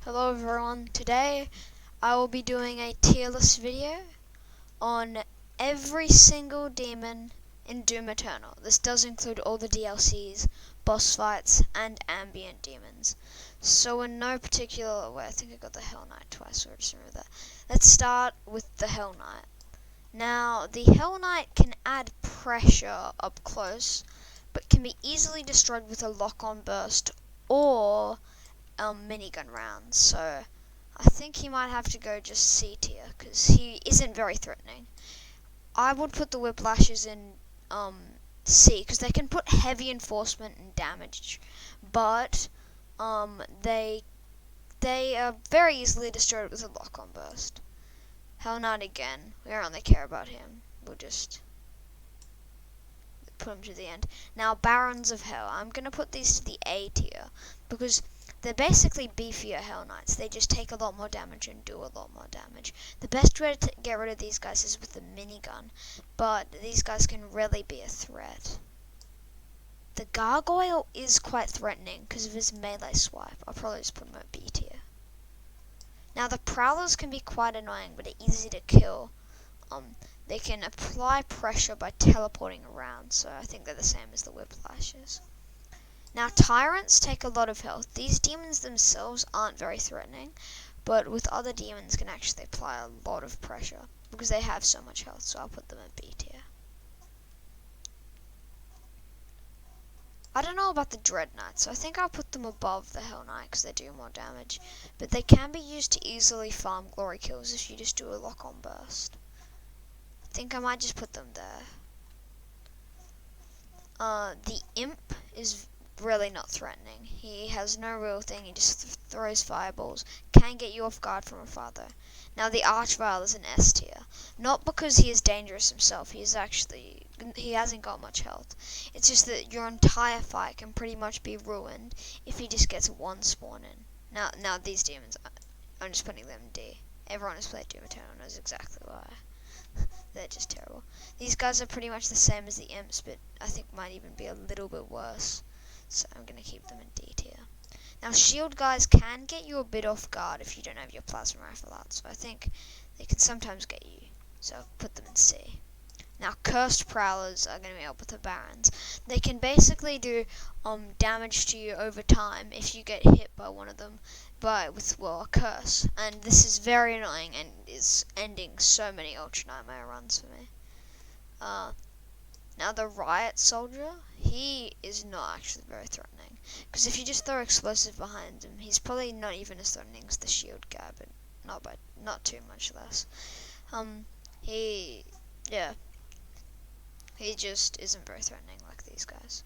Hello everyone, today I will be doing a tier list video on every single demon in Doom Eternal. This does include all the DLCs, boss fights, and ambient demons. So in no particular order, I think I got the Hell Knight twice, so I just remember that. Let's start with the Hell Knight. Now, the Hell Knight can add pressure up close, but can be easily destroyed with a lock-on burst or minigun rounds, so I think he might have to go just C tier because he isn't very threatening. I would put the whiplashes in C because they can put heavy enforcement and damage, but they are very easily destroyed with a lock-on burst. Hell Knight again. We don't really care about him. We'll just put him to the end. Now, Barons of Hell. I'm gonna put these to the A tier because they're basically beefier Hell Knights. They just take a lot more damage and do a lot more damage. The best way to get rid of these guys is with the minigun, but these guys can really be a threat. The Gargoyle is quite threatening because of his melee swipe. I'll probably just put him at B tier. Now the Prowlers can be quite annoying, but are easy to kill. They can apply pressure by teleporting around, so I think they're the same as the Whiplashes. Now, Tyrants take a lot of health. These demons themselves aren't very threatening, but with other demons can actually apply a lot of pressure because they have so much health, so I'll put them in B tier. I don't know about the Dread Knight, so I think I'll put them above the Hell Knight because they do more damage, but they can be used to easily farm glory kills if you just do a lock-on burst. I think I might just put them there. The Imp is really not threatening. He has no real thing, he just throws fireballs, can get you off guard from afar though. Now the Archvile is an S tier, not because he is dangerous himself, he hasn't got much health. It's just that your entire fight can pretty much be ruined if he just gets one spawn in. Now these demons, I'm just putting them in D. Everyone who's played Doom Eternal knows exactly why. They're just terrible. These guys are pretty much the same as the Imps, but I think might even be a little bit worse. So I'm going to keep them in D tier. Now shield guys can get you a bit off guard if you don't have your plasma rifle out, so I think they can sometimes get you, so put them in C. Now cursed prowlers are going to be up with the barons. They can basically do damage to you over time if you get hit by one of them with a curse, and this is very annoying and is ending so many Ultra Nightmare runs for me. Now the Riot Soldier, he is not actually very threatening, because if you just throw explosive behind him, he's probably not even as threatening as the shield guy, but not too much less. He just isn't very threatening like these guys.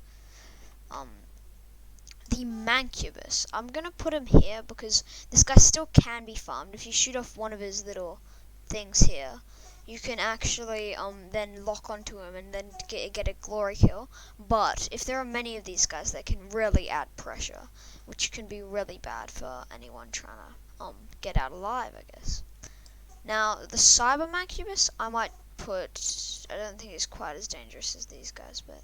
The Mancubus, I'm gonna put him here because this guy still can be farmed. If you shoot off one of his little things here, you can actually then lock onto him and then get a glory kill. But if there are many of these guys, they can really add pressure, which can be really bad for anyone trying to get out alive, I guess. Now the Cyber Mancubus, I might put. I don't think he's quite as dangerous as these guys, but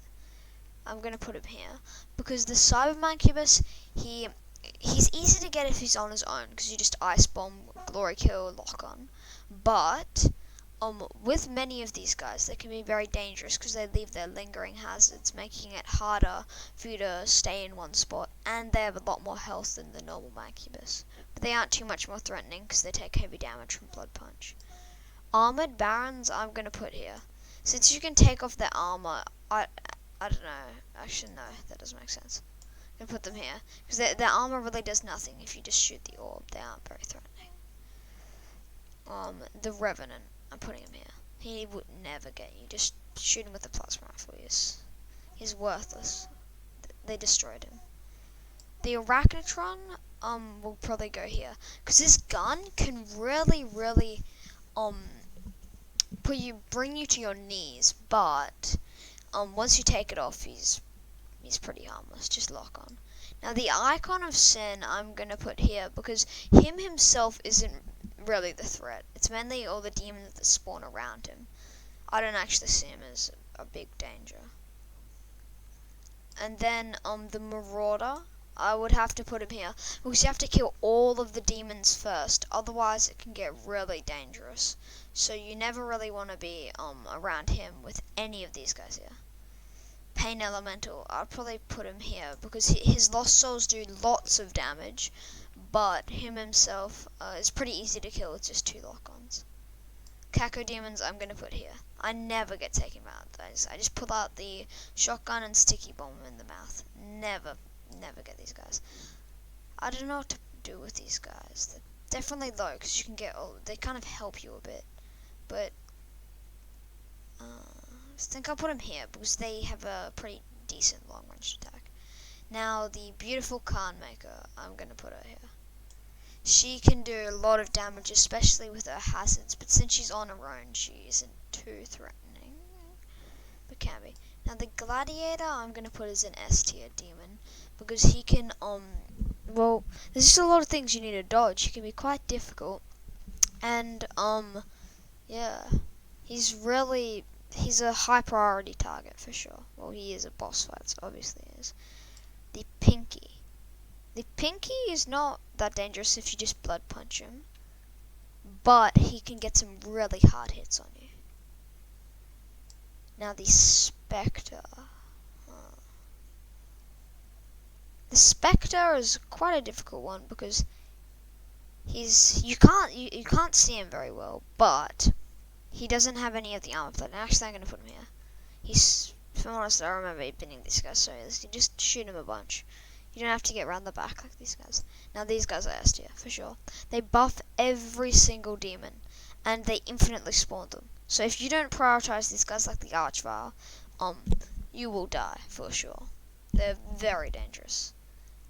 I'm gonna put him here because the Cyber Mancubus, he's easy to get if he's on his own because you just ice bomb, glory kill, lock on. But with many of these guys, they can be very dangerous because they leave their lingering hazards, making it harder for you to stay in one spot, and they have a lot more health than the normal Mancubus. But they aren't too much more threatening because they take heavy damage from Blood Punch. Armored Barons, I'm gonna put here. Since you can take off their armor, I don't know. Actually, no, that doesn't make sense. I'm gonna put them here because their armor really does nothing if you just shoot the orb. They aren't very threatening. The Revenant, I'm putting him here. He would never get you. Just shoot him with a plasma rifle. He's worthless. They destroyed him. The Arachnotron, will probably go here because this gun can really bring you to your knees, but once you take it off, he's pretty harmless. Just lock on. Now the Icon of Sin, I'm gonna put here because him himself isn't really the threat. It's mainly all the demons that spawn around him. I don't actually see him as a big danger. And then the Marauder, I would have to put him here because you have to kill all of the demons first, otherwise it can get really dangerous. So you never really want to be around him with any of these guys here. Pain Elemental, I'd probably put him here because his Lost Souls do lots of damage, but him himself is pretty easy to kill with just 2 lock-ons. Cacodemons I'm going to put here. I never get taken out. I just pull out the shotgun and sticky bomb in the mouth. Never get these guys. I don't know what to do with these guys. They're definitely low because you can get, they kind of help you a bit. But I think I'll put them here because they have a pretty decent long range attack. Now the beautiful Khan Maker, I'm going to put her here. She can do a lot of damage, especially with her hazards, but since she's on her own, she isn't too threatening, but can be. Now the Gladiator, I'm going to put as an S tier demon, because he can, well, there's just a lot of things you need to dodge. He can be quite difficult, and, yeah, he's a high priority target for sure. Well, he is a boss fight, so obviously he is. The Pinky. The Pinky is not that dangerous if you just blood punch him, but he can get some really hard hits on you. Now the Spectre. The Spectre is quite a difficult one because you can't see him very well, but he doesn't have any of the armor plate. And actually, I'm gonna put him here. He's, from what I remember pinning this guy, so you just shoot him a bunch. You don't have to get around the back like these guys. Now these guys are S tier for sure. They buff every single demon, and they infinitely spawn them. So if you don't prioritize these guys like the Archvile, you will die for sure. They're very dangerous.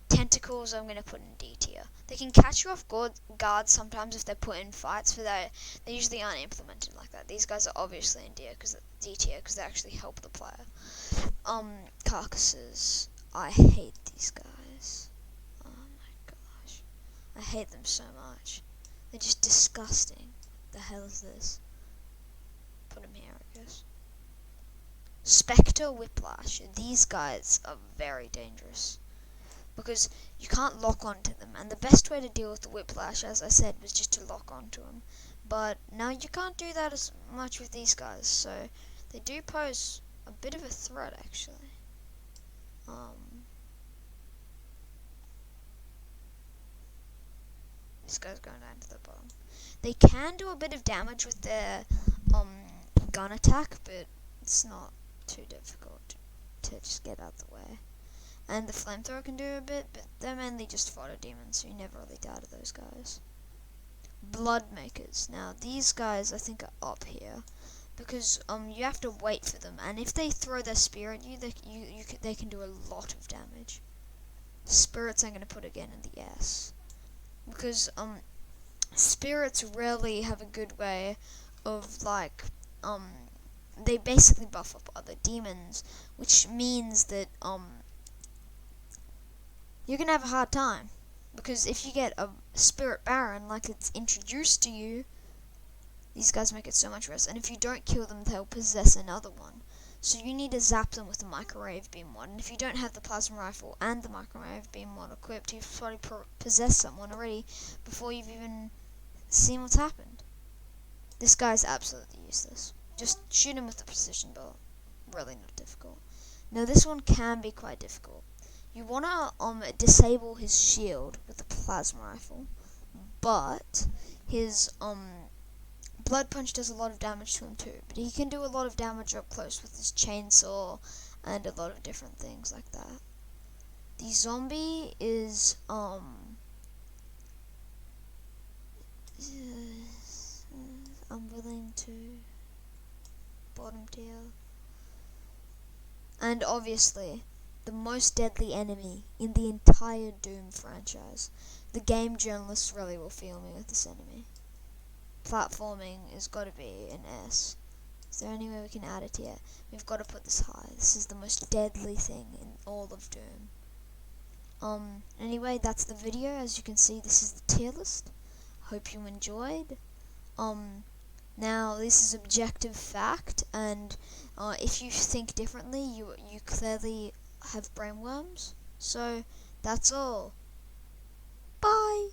Tentacles, I'm gonna put in D tier. They can catch you off guard sometimes if they're put in fights, but they usually aren't implemented like that. These guys are obviously in D tier because they actually help the player. Carcasses. I hate these guys. Oh my gosh. I hate them so much. They're just disgusting. The hell is this? Put them here, I guess. Spectre Whiplash. These guys are very dangerous because you can't lock onto them, and the best way to deal with the Whiplash, as I said, was just to lock onto them. But now you can't do that as much with these guys, so they do pose a bit of a threat actually. This guy's going down to the bottom. They can do a bit of damage with their gun attack, but it's not too difficult to just get out the way. And the flamethrower can do a bit, but they're mainly just fodder demons, so you never really die to those guys. Bloodmakers. Now these guys I think are up here because you have to wait for them, and if they throw their spear at you, they can do a lot of damage. Spirits I'm going to put again in the S because spirits rarely have a good way of they basically buff up other demons, which means that you're gonna have a hard time because if you get a spirit baron like it's introduced to you, these guys make it so much worse, and if you don't kill them they'll possess another one. So you need to zap them with the microwave beam mod, and if you don't have the plasma rifle and the microwave beam mod equipped, you've probably possessed someone already before you've even seen what's happened. This guy's absolutely useless. Just shoot him with the precision bolt. Really not difficult. Now this one can be quite difficult. You want to disable his shield with the plasma rifle, but his blood punch does a lot of damage to him too, but he can do a lot of damage up close with his chainsaw and a lot of different things like that. The zombie is I'm willing to bottom tier. And obviously the most deadly enemy in the entire Doom franchise. The game journalists really will feel me with this enemy. Platforming has got to be an S. Is there any way we can add it here? We've got to put this high. This is the most deadly thing in all of Doom. Anyway, that's the video. As you can see, this is the tier list. Hope you enjoyed. Now this is objective fact, and if you think differently, you clearly have brainworms. So That's all. Bye.